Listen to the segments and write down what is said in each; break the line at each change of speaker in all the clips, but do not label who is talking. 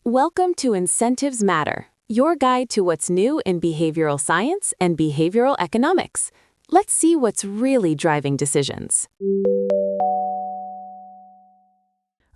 Welcome to Incentives Matter, your guide to what's new in behavioral science and behavioral economics. Let's see what's really driving decisions.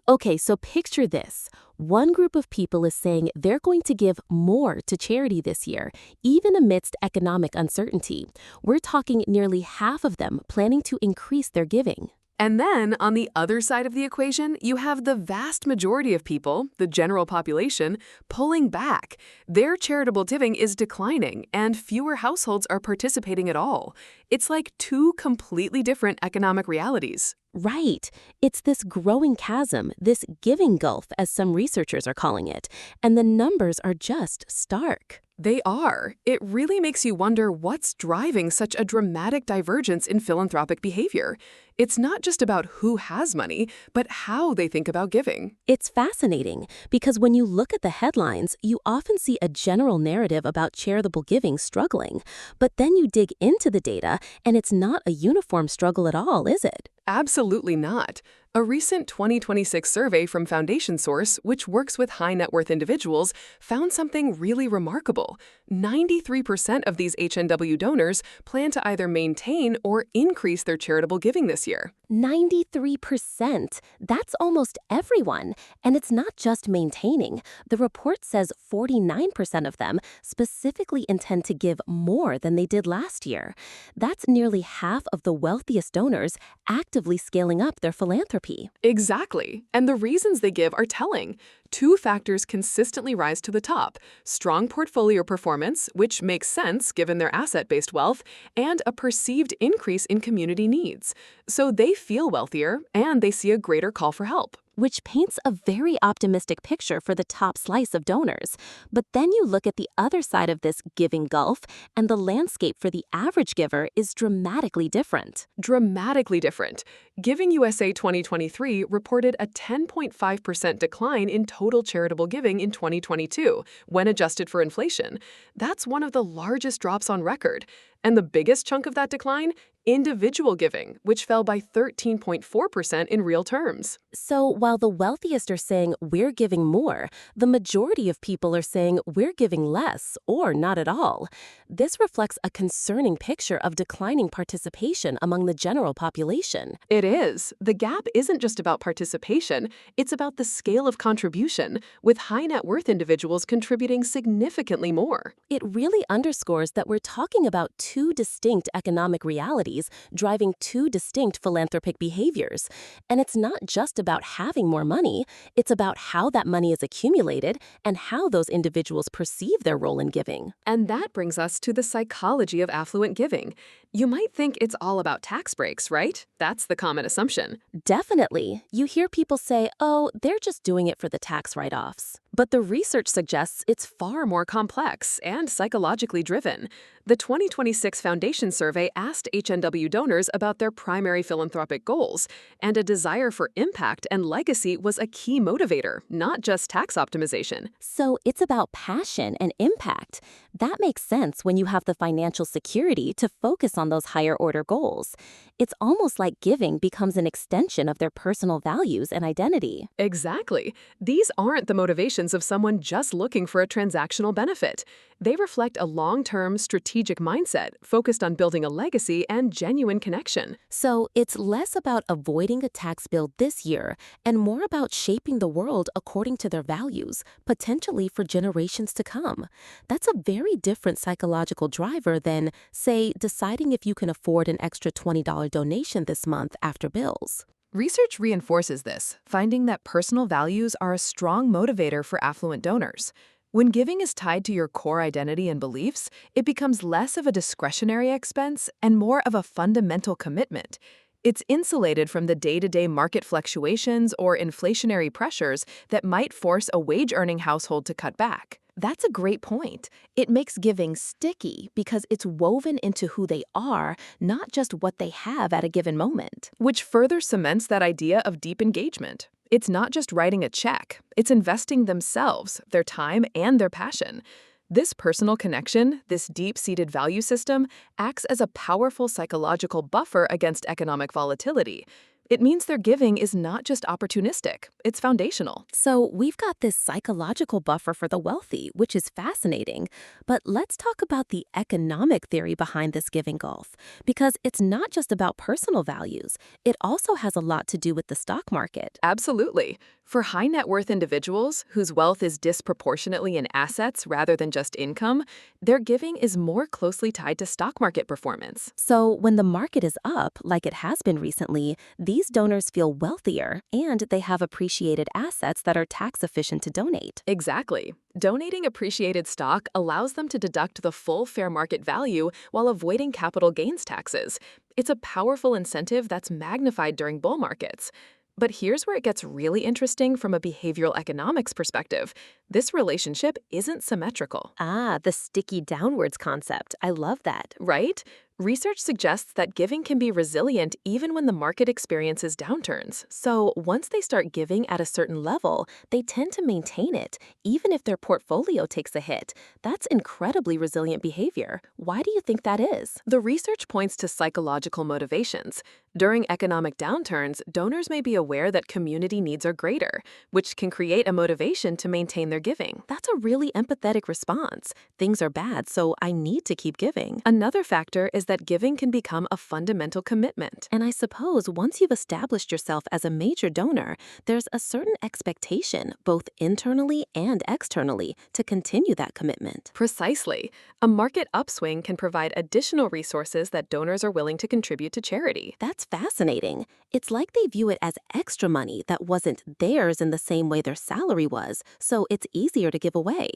Okay, so picture this. One group of people is saying they're going to give more to charity this year, even amidst economic uncertainty. We're talking nearly half of them planning to increase their giving.
And then, on the other side of the equation, you have the vast majority of people, the general population, pulling back. Their charitable giving is declining, and fewer households are participating at all. It's like two completely different economic realities.
Right. It's this growing chasm, this giving gulf, as some researchers are calling it, and the numbers are just stark.
They are. It really makes you wonder what's driving such a dramatic divergence in philanthropic behavior. It's not just about who has money, but how they think about giving.
It's fascinating because when you look at the headlines, you often see a general narrative about charitable giving struggling. But then you dig into the data, and it's not a uniform struggle at all, is it?
Absolutely not. A recent 2026 survey from Foundation Source, which works with high net worth individuals, found something really remarkable. 93% of these HNW donors plan to either maintain or increase their charitable giving this year.
93%. That's almost everyone. And it's not just maintaining. The report says 49% of them specifically intend to give more than they did last year. That's nearly half of the wealthiest donors actively scaling up their philanthropy.
Exactly. And the reasons they give are telling. Two factors consistently rise to the top: strong portfolio performance, which makes sense given their asset-based wealth, and a perceived increase in community needs. So they feel wealthier, and they see a greater call for help.
Which paints a very optimistic picture for the top slice of donors. But then you look at the other side of this giving gulf, and the landscape for the average giver is dramatically different.
Dramatically different. Giving USA 2023 reported a 10.5% decline in total charitable giving in 2022, when adjusted for inflation. That's one of the largest drops on record. And the biggest chunk of that decline? Individual giving, which fell by 13.4% in real terms.
So while the wealthiest are saying we're giving more, the majority of people are saying we're giving less or not at all. This reflects a concerning picture of declining participation among the general population.
It is. The gap isn't just about participation, it's about the scale of contribution, with high net worth individuals contributing significantly more.
It really underscores that we're talking about two distinct economic realities driving two distinct philanthropic behaviors. And it's not just about having more money, it's about how that money is accumulated and how those individuals perceive their role in giving.
And that brings us to the psychology of affluent giving. You might think it's all about tax breaks, right? That's the common assumption.
Definitely. You hear people say, oh, they're just doing it for the tax write-offs.
But the research suggests it's far more complex and psychologically driven. The 2026 Foundation survey asked HNW donors about their primary philanthropic goals, and a desire for impact and legacy was a key motivator, not just tax optimization.
So it's about passion and impact. That makes sense when you have the financial security to focus on those higher order goals. It's almost like giving becomes an extension of their personal values and identity.
Exactly. These aren't the motivations of someone just looking for a transactional benefit. They reflect a long-term strategic mindset focused on building a legacy and genuine connection.
So it's less about avoiding a tax bill this year and more about shaping the world according to their values, potentially for generations to come. That's a very different psychological driver than, say, deciding if you can afford an extra $20 donation this month after bills.
Research reinforces this, finding that personal values are a strong motivator for affluent donors. When giving is tied to your core identity and beliefs, it becomes less of a discretionary expense and more of a fundamental commitment. It's insulated from the day-to-day market fluctuations or inflationary pressures that might force a wage-earning household to cut back. That's a great point. It makes giving sticky because it's woven into who they are, not just what they have at a given moment.
Which further cements that idea of deep engagement. It's not just writing a check, it's investing themselves, their time, and their passion. This personal connection, this deep-seated value system, acts as a powerful psychological buffer against economic volatility.
It means their giving is not just opportunistic, it's foundational.
So we've got this psychological buffer for the wealthy, which is fascinating. But let's talk about the economic theory behind this giving gulf, because it's not just about personal values. It also has a lot to do with the stock market.
Absolutely. For high net worth individuals whose wealth is disproportionately in assets rather than just income, their giving is more closely tied to stock market performance.
So when the market is up, like it has been recently, these donors feel wealthier and they have appreciated assets that are tax efficient to donate.
Exactly. Donating appreciated stock allows them to deduct the full fair market value while avoiding capital gains taxes. It's a powerful incentive that's magnified during bull markets. But here's where it gets really interesting from a behavioral economics perspective. This relationship isn't symmetrical.
Ah, the sticky downwards concept. I love that.
Right? Research suggests that giving can be resilient even when the market experiences downturns.
So once they start giving at a certain level, they tend to maintain it, even if their portfolio takes a hit. That's incredibly resilient behavior. Why do you think that is?
The research points to psychological motivations. During economic downturns, donors may be aware that community needs are greater, which can create a motivation to maintain their giving.
That's a really empathetic response. Things are bad, so I need to keep giving.
Another factor is that giving can become a fundamental commitment.
And I suppose once you've established yourself as a major donor, there's a certain expectation, both internally and externally, to continue that commitment.
Precisely. A market upswing can provide additional resources that donors are willing to contribute to charity.
That's fascinating. It's like they view it as extra money that wasn't theirs in the same way their salary was, so it's easier to give away.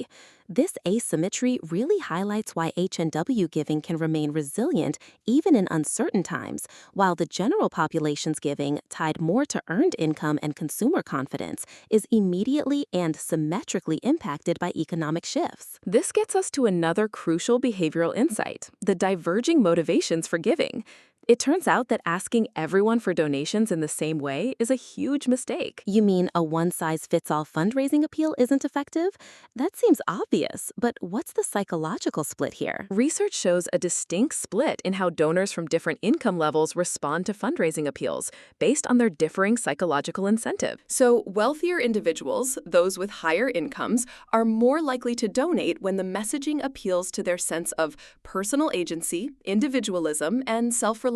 This asymmetry really highlights why H&W giving can remain resilient even in uncertain times, while the general population's giving, tied more to earned income and consumer confidence, is immediately and symmetrically impacted by economic shifts.
This gets us to another crucial behavioral insight: the diverging motivations for giving. It turns out that asking everyone for donations in the same way is a huge mistake.
You mean a one-size-fits-all fundraising appeal isn't effective? That seems obvious, but what's the psychological split here?
Research shows a distinct split in how donors from different income levels respond to fundraising appeals based on their differing psychological incentive. So, wealthier individuals, those with higher incomes, are more likely to donate when the messaging appeals to their sense of personal agency, individualism, and self-reliance.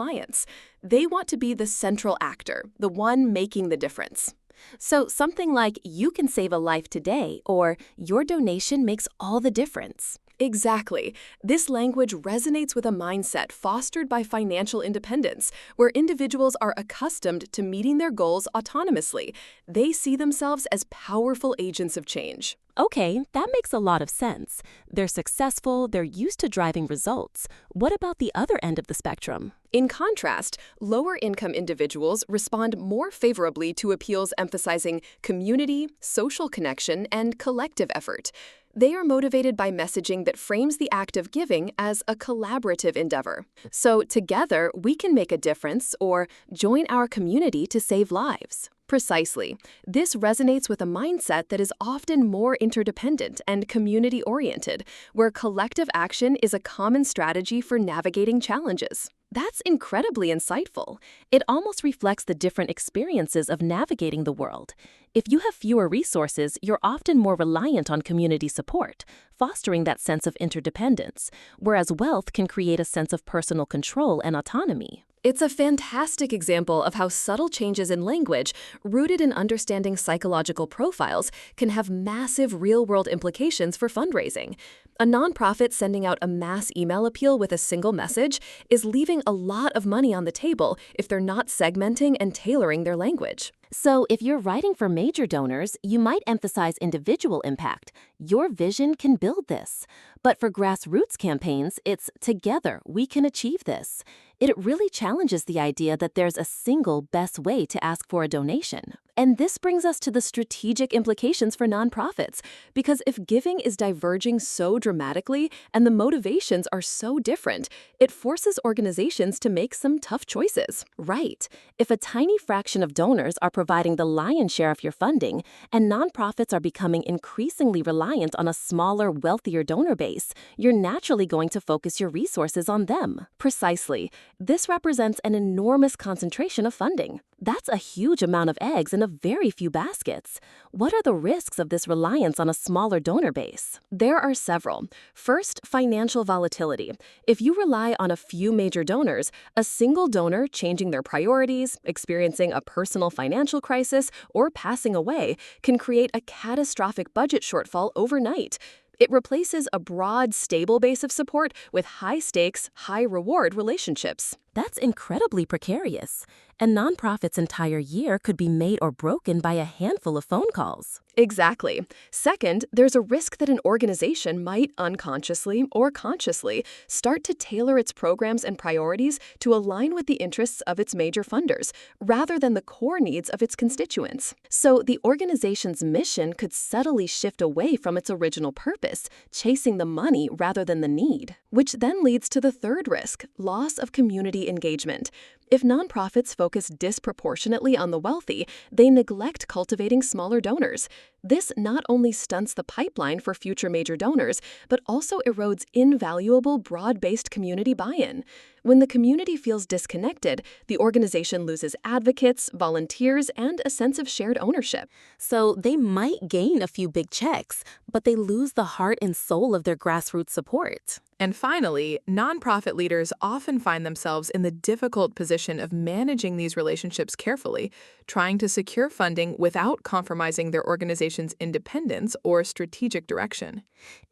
They want to be the central actor, the one making the difference.
So something like, "You can save a life today," or "Your donation makes all the difference."
Exactly. This language resonates with a mindset fostered by financial independence, where individuals are accustomed to meeting their goals autonomously. They see themselves as powerful agents of change.
Okay, that makes a lot of sense. They're successful, they're used to driving results. What about the other end of the spectrum?
In contrast, lower-income individuals respond more favorably to appeals emphasizing community, social connection, and collective effort. They are motivated by messaging that frames the act of giving as a collaborative endeavor. So, together, we can make a difference, or join our community to save lives. Precisely. This resonates with a mindset that is often more interdependent and community-oriented, where collective action is a common strategy for navigating challenges.
That's incredibly insightful. It almost reflects the different experiences of navigating the world. If you have fewer resources, you're often more reliant on community support, fostering that sense of interdependence, whereas wealth can create a sense of personal control and autonomy.
It's a fantastic example of how subtle changes in language, rooted in understanding psychological profiles, can have massive real-world implications for fundraising. A nonprofit sending out a mass email appeal with a single message is leaving a lot of money on the table if they're not segmenting and tailoring their language.
So if you're writing for major donors, you might emphasize individual impact. Your vision can build this. But for grassroots campaigns, it's together we can achieve this. It really challenges the idea that there's a single best way to ask for a donation. And this brings us to the strategic implications for nonprofits, because if giving is diverging so dramatically and the motivations are so different, it forces organizations to make some tough choices. Right. If a tiny fraction of donors are providing the lion's share of your funding, and nonprofits are becoming increasingly reliant on a smaller, wealthier donor base, you're naturally going to focus your resources on them.
Precisely.
This represents an enormous concentration of funding. That's a huge amount of eggs in a very few baskets. What are the risks of this reliance on a smaller donor base?
There are several. First, financial volatility. If you rely on a few major donors, a single donor changing their priorities, experiencing a personal financial crisis, or passing away can create a catastrophic budget shortfall overnight. It replaces a broad, stable base of support with high-stakes, high-reward relationships.
That's incredibly precarious. A nonprofit's entire year could be made or broken by a handful of phone calls.
Exactly. Second, there's a risk that an organization might unconsciously or consciously start to tailor its programs and priorities to align with the interests of its major funders, rather than the core needs of its constituents. So the organization's mission could subtly shift away from its original purpose, chasing the money rather than the need. Which then leads to the third risk, loss of community engagement. If nonprofits focus disproportionately on the wealthy, they neglect cultivating smaller donors. This not only stunts the pipeline for future major donors, but also erodes invaluable broad-based community buy-in. When the community feels disconnected, the organization loses advocates, volunteers, and a sense of shared ownership.
So they might gain a few big checks, but they lose the heart and soul of their grassroots support.
And finally, nonprofit leaders often find themselves in the difficult position of managing these relationships carefully, trying to secure funding without compromising their organization's independence or strategic direction.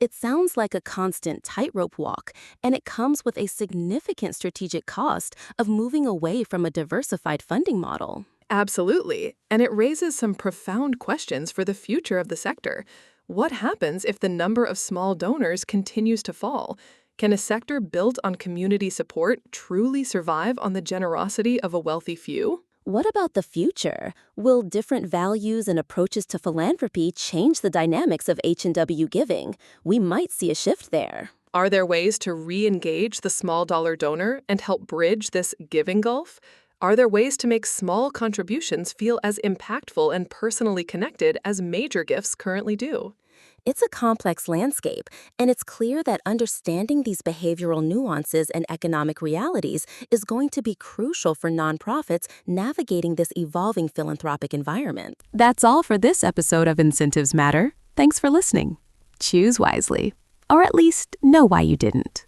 It sounds like a constant tightrope walk, and it comes with a significant strategic cost of moving away from a diversified funding model.
Absolutely, and it raises some profound questions for the future of the sector. What happens if the number of small donors continues to fall? Can a sector built on community support truly survive on the generosity of a wealthy few?
What about the future? Will different values and approaches to philanthropy change the dynamics of H&W giving? We might see a shift there.
Are there ways to re-engage the small dollar donor and help bridge this giving gulf? Are there ways to make small contributions feel as impactful and personally connected as major gifts currently do?
It's a complex landscape, and it's clear that understanding these behavioral nuances and economic realities is going to be crucial for nonprofits navigating this evolving philanthropic environment.
That's all for this episode of Incentives Matter. Thanks for listening. Choose wisely, or at least know why you didn't.